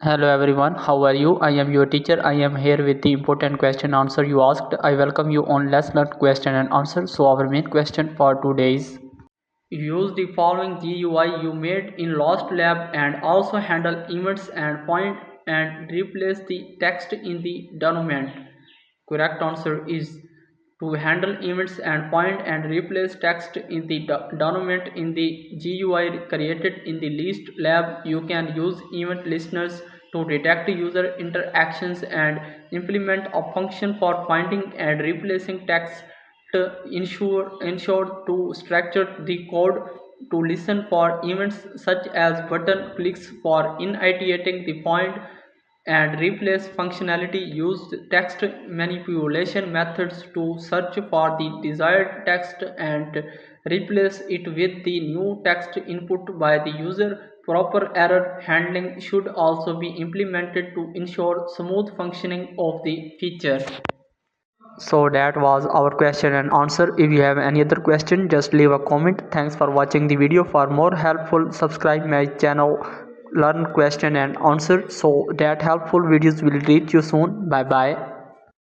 Hello everyone, how are you? I am your teacher. I am here with the important question answer you asked. I welcome you on Let's Learn question and answer. So our main question for today is: use the following GUI you made in Lost Lab and also handle events and point and replace the text in the dnoumant. Correct answer is to handle events and point and replace text in the dnoumant in the GUI created in the List lab. You can use event listeners to detect user interactions and implement a function for finding and replacing text to ensure to structure the code to listen for events such as button clicks for initiating the point and replace functionality used text manipulation methods to search for the desired text and replace it with the new text input by the user. Proper error handling should also be implemented to ensure smooth functioning of the feature. So that was our question and answer. If you have any other question, just leave a comment. Thanks for watching the video. For more helpful, subscribe my channel Learn Question and Answer so that helpful videos will reach you soon. Bye bye.